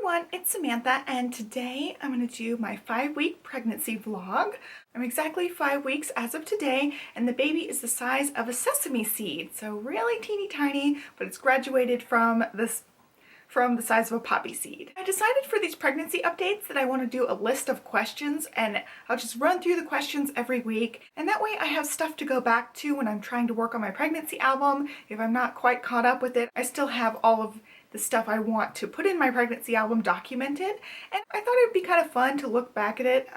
everyone, it's Samantha, and today I'm going to do my 5-week pregnancy vlog. I'm exactly 5 weeks as of today, and the baby is the size of a sesame seed, so really teeny tiny, but it's graduated from the size of a poppy seed. I decided for these pregnancy updates that I want to do a list of questions, and I'll just run through the questions every week, and that way I have stuff to go back to when I'm trying to work on my pregnancy album. If I'm not quite caught up with it, I still have all of the stuff I want to put in my pregnancy album documented, and I thought it would be kind of fun to look back at it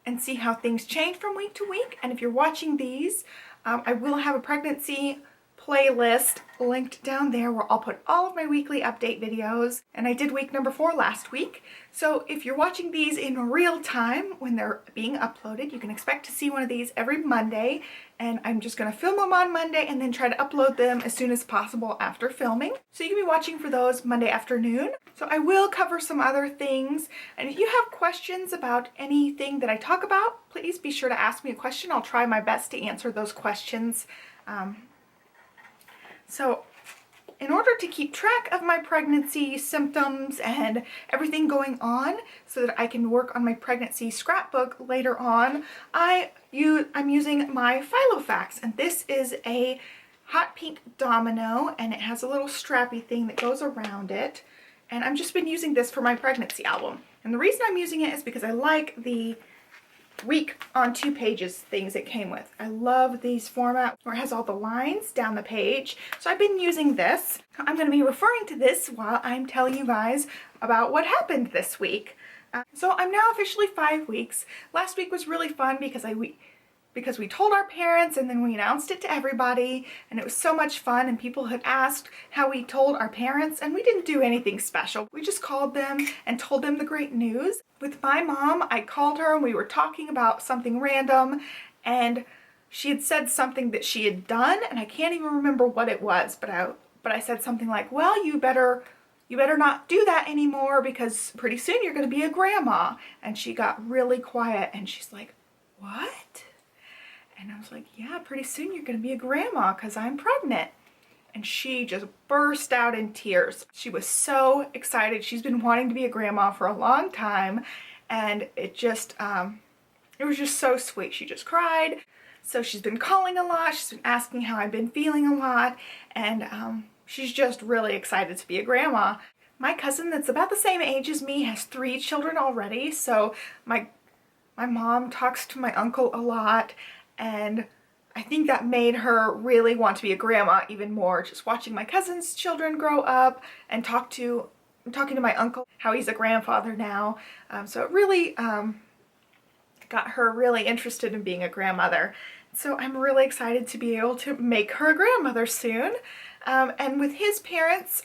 and see how things change from week to week. And if you're watching these, I will have a pregnancy playlist linked down there where I'll put all of my weekly update videos, and I did week number 4 last week. So if you're watching these in real time when they're being uploaded, you can expect to see one of these every Monday, and I'm just going to film them on Monday and then try to upload them as soon as possible after filming. So you can be watching for those Monday afternoon. So I will cover some other things, and if you have questions about anything that I talk about, please be sure to ask me a question. I'll try my best to answer those questions. So in order to keep track of my pregnancy symptoms and everything going on so that I can work on my pregnancy scrapbook later on, I'm using my filofax, and this is a hot pink domino, and it has a little strappy thing that goes around it, and I've just been using this for my pregnancy album. And the reason I'm using it is because I like the week on 2 pages things it came with. I love these formats where it has all the lines down the page. So I've been using this. I'm going to be referring to this while I'm telling you guys about what happened this week. So I'm now officially 5 weeks. Last week was really fun because we told our parents and then we announced it to everybody, and it was so much fun, and people had asked how we told our parents, and we didn't do anything special. We just called them and told them the great news. With my mom, I called her and we were talking about something random, and she had said something that she had done, and I can't even remember what it was, but I said something like, well, you better not do that anymore because pretty soon you're going to be a grandma. And she got really quiet and she's like, what? And I was like, yeah, pretty soon you're going to be a grandma because I'm pregnant. And she just burst out in tears. She was so excited. She's been wanting to be a grandma for a long time, and it was just so sweet. She just cried. So she's been calling a lot. She's been asking how I've been feeling a lot, and she's just really excited to be a grandma. My cousin that's about the same age as me has 3 children already, so my mom talks to my uncle a lot, and I think that made her really want to be a grandma even more, just watching my cousin's children grow up and talking to my uncle how he's a grandfather now. So it really got her really interested in being a grandmother. So I'm really excited to be able to make her a grandmother soon. And with his parents,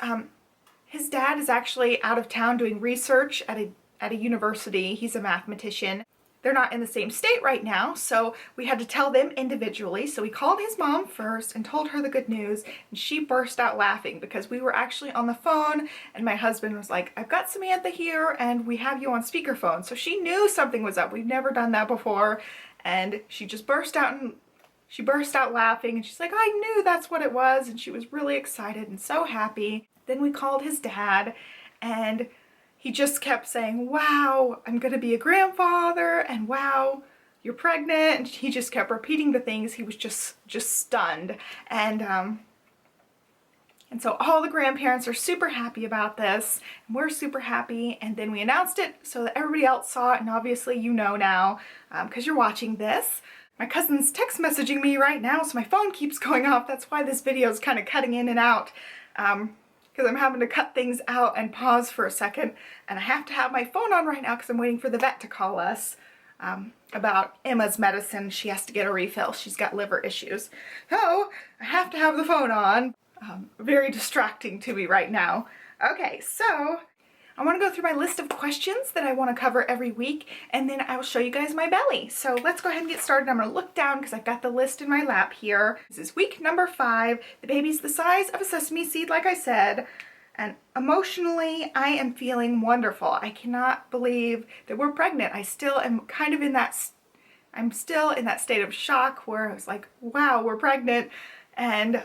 his dad is actually out of town doing research at a university. He's a mathematician. They're not in the same state right now, so we had to tell them individually. So we called his mom first and told her the good news, and she burst out laughing because we were actually on the phone, and my husband was like, I've got Samantha here and we have you on speakerphone. So she knew something was up. We've never done that before, and she just burst out laughing, and she's like, I knew that's what it was, and she was really excited and so happy. Then we called his dad, and he just kept saying, wow, I'm going to be a grandfather, and wow, you're pregnant. And he just kept repeating the things. He was just stunned. And so all the grandparents are super happy about this, and we're super happy. And then we announced it so that everybody else saw it, and obviously you know now because you're watching this. My cousin's text messaging me right now, so my phone keeps going off. That's why this video is kind of cutting in and out. Because I'm having to cut things out and pause for a second, and I have to have my phone on right now because I'm waiting for the vet to call us about Emma's medicine. She has to get a refill. She's got liver issues. So I have to have the phone on. Very distracting to me right now. Okay, so I want to go through my list of questions that I want to cover every week, and then I will show you guys my belly. So let's go ahead and get started. I'm going to look down because I've got the list in my lap here. This is week number 5. The baby's the size of a sesame seed, like I said, and emotionally I am feeling wonderful. I cannot believe that we're pregnant. I still am kind of in that, I'm still in that state of shock where I was like, wow, we're pregnant, and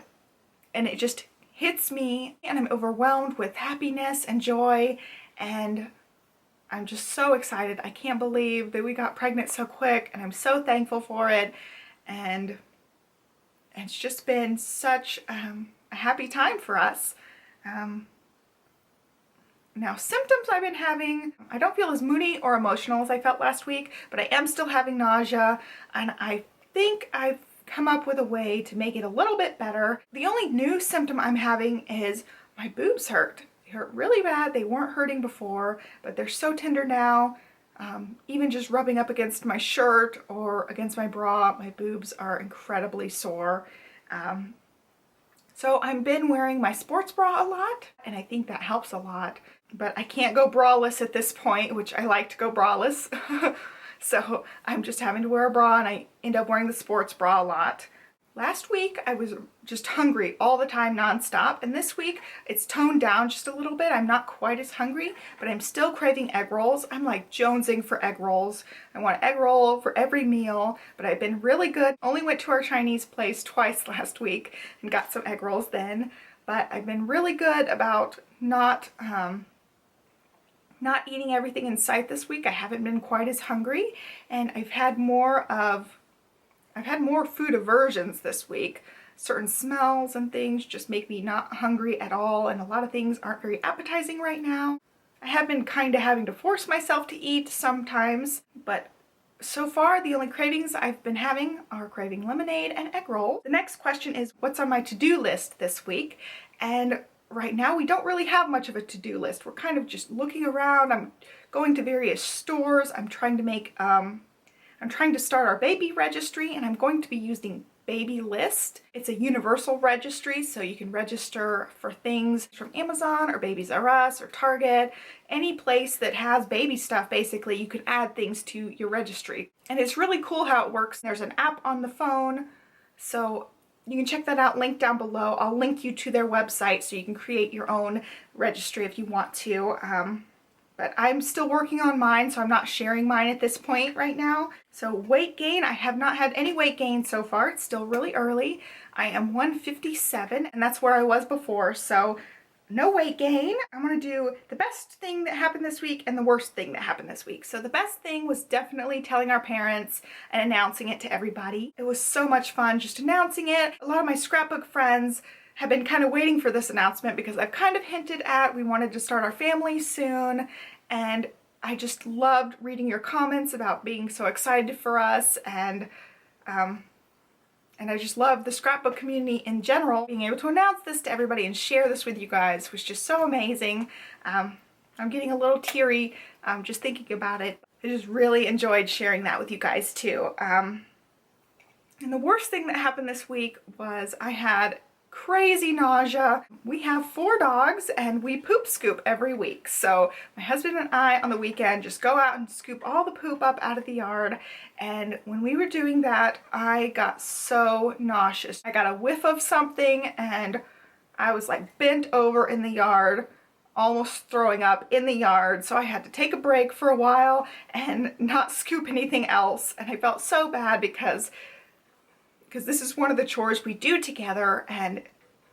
it just hits me and I'm overwhelmed with happiness and joy, and I'm just so excited. I can't believe that we got pregnant so quick, and I'm so thankful for it. And it's just been such a happy time for us. Now, symptoms I've been having, I don't feel as moody or emotional as I felt last week, but I am still having nausea, and I think I've come up with a way to make it a little bit better. The only new symptom I'm having is my boobs hurt. They hurt really bad. They weren't hurting before, but they're so tender now. Even just rubbing up against my shirt or against my bra, my boobs are incredibly sore. So I've been wearing my sports bra a lot, and I think that helps a lot. But I can't go braless at this point, which I like to go braless. So I'm just having to wear a bra, and I end up wearing the sports bra a lot. Last week I was just hungry all the time nonstop, and this week it's toned down just a little bit. I'm not quite as hungry, but I'm still craving egg rolls. I'm like jonesing for egg rolls. I want an egg roll for every meal, but I've been really good. Only went to our Chinese place twice last week and got some egg rolls then, but I've been really good about not eating everything in sight this week. I haven't been quite as hungry, and I've had more food aversions this week. Certain smells and things just make me not hungry at all, and a lot of things aren't very appetizing right now. I have been kind of having to force myself to eat sometimes, but so far the only cravings I've been having are craving lemonade and egg roll. The next question is what's on my to-do list this week, and right now we don't really have much of a to-do list. We're kind of just looking around. I'm going to various stores. I'm trying to start our baby registry, and I'm going to be using Baby List. It's a universal registry, so you can register for things from Amazon or Babies R Us or Target. Any place that has baby stuff, basically, you can add things to your registry. And it's really cool how it works. There's an app on the phone, so you can check that out, link down below. I'll link you to their website so you can create your own registry if you want to. But I'm still working on mine, so I'm not sharing mine at this point right now. So weight gain, I have not had any weight gain so far. It's still really early. I am 157, and that's where I was before, so no weight gain. I'm gonna do the best thing that happened this week and the worst thing that happened this week. So the best thing was definitely telling our parents and announcing it to everybody. It was so much fun just announcing it. A lot of my scrapbook friends have been kind of waiting for this announcement because I've kind of hinted at we wanted to start our family soon, and I just loved reading your comments about being so excited for us, and I just love the scrapbook community in general. Being able to announce this to everybody and share this with you guys was just so amazing. I'm getting a little teary just thinking about it. I just really enjoyed sharing that with you guys too. And the worst thing that happened this week was I had crazy nausea. We have 4 dogs and we poop scoop every week. So my husband and I on the weekend just go out and scoop all the poop up out of the yard. And when we were doing that, I got so nauseous. I got a whiff of something and I was like bent over in the yard, almost throwing up in the yard. So I had to take a break for a while and not scoop anything else. And I felt so bad because this is one of the chores we do together, and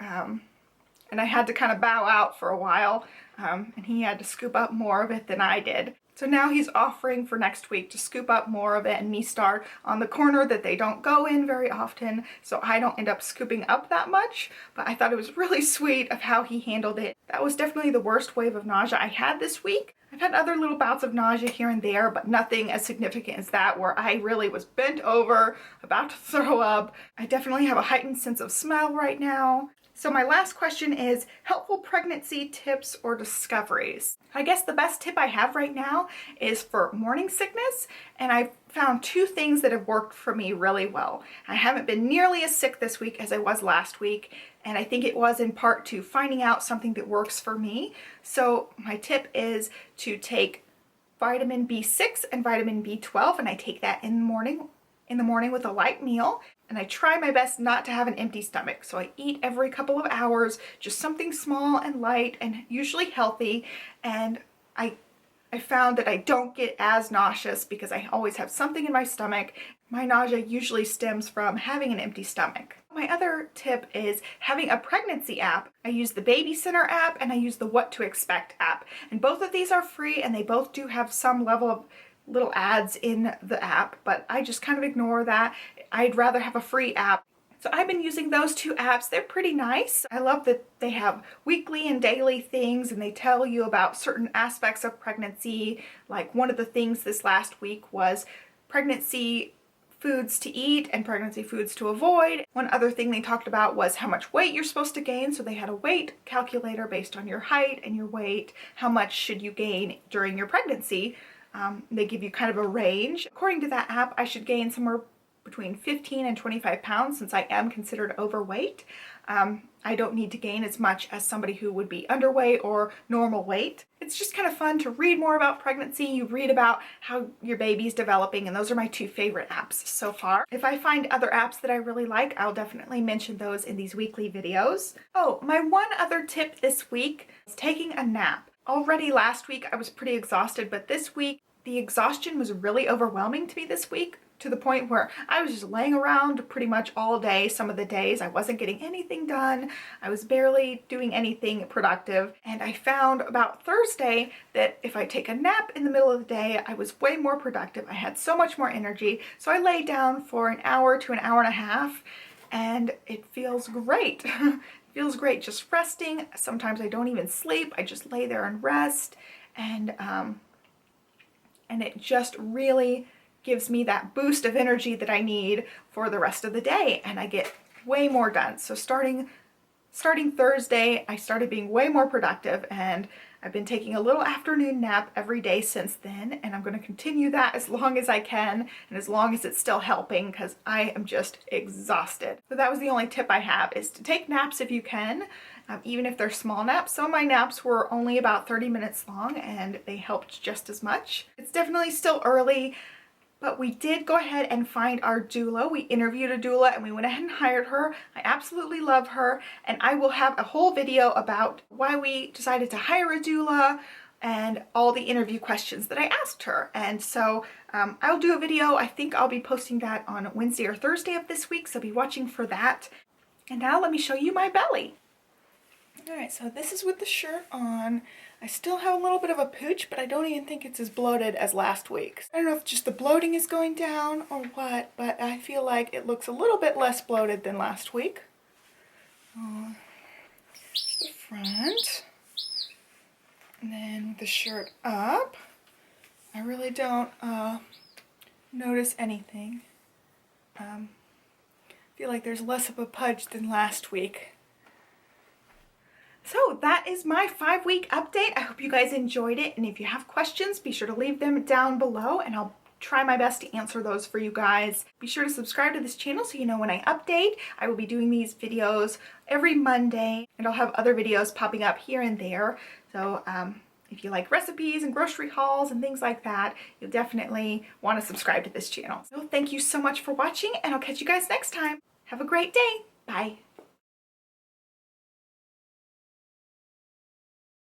I had to kind of bow out for a while, and he had to scoop up more of it than I did. So now he's offering for next week to scoop up more of it and me start on the corner that they don't go in very often, so I don't end up scooping up that much. But I thought it was really sweet of how he handled it. That was definitely the worst wave of nausea I had this week. I've had other little bouts of nausea here and there, but nothing as significant as that, where I really was bent over, about to throw up. I definitely have a heightened sense of smell right now. So my last question is helpful pregnancy tips or discoveries. I guess the best tip I have right now is for morning sickness, and I've found 2 things that have worked for me really well. I haven't been nearly as sick this week as I was last week, and I think it was in part to finding out something that works for me. So my tip is to take vitamin B6 and vitamin B12, and I take that in the morning with a light meal. And I try my best not to have an empty stomach. So I eat every couple of hours, just something small and light and usually healthy. And I I found that I don't get as nauseous because I always have something in my stomach. My nausea usually stems from having an empty stomach. My other tip is having a pregnancy app. I use the Baby Center app and I use the What to Expect app. And both of these are free and they both do have some level of little ads in the app, but I just kind of ignore that. I'd rather have a free app. So I've been using those two apps. They're pretty nice. I love that they have weekly and daily things and they tell you about certain aspects of pregnancy. Like one of the things this last week was pregnancy foods to eat and pregnancy foods to avoid. One other thing they talked about was how much weight you're supposed to gain. So they had a weight calculator based on your height and your weight. How much should you gain during your pregnancy? They give you kind of a range. According to that app, I should gain somewhere between 15 and 25 pounds since I am considered overweight. I don't need to gain as much as somebody who would be underweight or normal weight. It's just kind of fun to read more about pregnancy. You read about how your baby's developing, and those are my two favorite apps so far. If I find other apps that I really like, I'll definitely mention those in these weekly videos. Oh, my one other tip this week is taking a nap. Already last week I was pretty exhausted, but this week the exhaustion was really overwhelming to me this week, to the point where I was just laying around pretty much all day. Some of the days I wasn't getting anything done. I was barely doing anything productive. And I found about Thursday that if I take a nap in the middle of the day, I was way more productive. I had so much more energy. So I lay down for an hour to an hour and a half and it feels great. It feels great just resting. Sometimes I don't even sleep. I just lay there and rest. And it just really gives me that boost of energy that I need for the rest of the day, and I get way more done. So starting Thursday, I started being way more productive, and I've been taking a little afternoon nap every day since then, and I'm going to continue that as long as I can and as long as it's still helping, because I am just exhausted. So that was the only tip I have, is to take naps if you can, even if they're small naps. Some of my naps were only about 30 minutes long and they helped just as much. It's definitely still early, but we did go ahead and find our doula. We interviewed a doula and we went ahead and hired her. I absolutely love her, and I will have a whole video about why we decided to hire a doula and all the interview questions that I asked her. And so I'll do a video. I think I'll be posting that on Wednesday or Thursday of this week, so be watching for that. And now let me show you my belly. All right, so this is with the shirt on. I still have a little bit of a pooch, but I don't even think it's as bloated as last week. I don't know if just the bloating is going down or what, but I feel like it looks a little bit less bloated than last week. Here's the front. And then with the shirt up, I really don't notice anything. I feel like there's less of a pudge than last week. So that is my 5-week update. I hope you guys enjoyed it, and if you have questions, be sure to leave them down below and I'll try my best to answer those for you guys. Be sure to subscribe to this channel so you know when I update. I will be doing these videos every Monday, and I'll have other videos popping up here and there. So if you like recipes and grocery hauls and things like that, you'll definitely want to subscribe to this channel. So thank you so much for watching, and I'll catch you guys next time. Have a great day. Bye.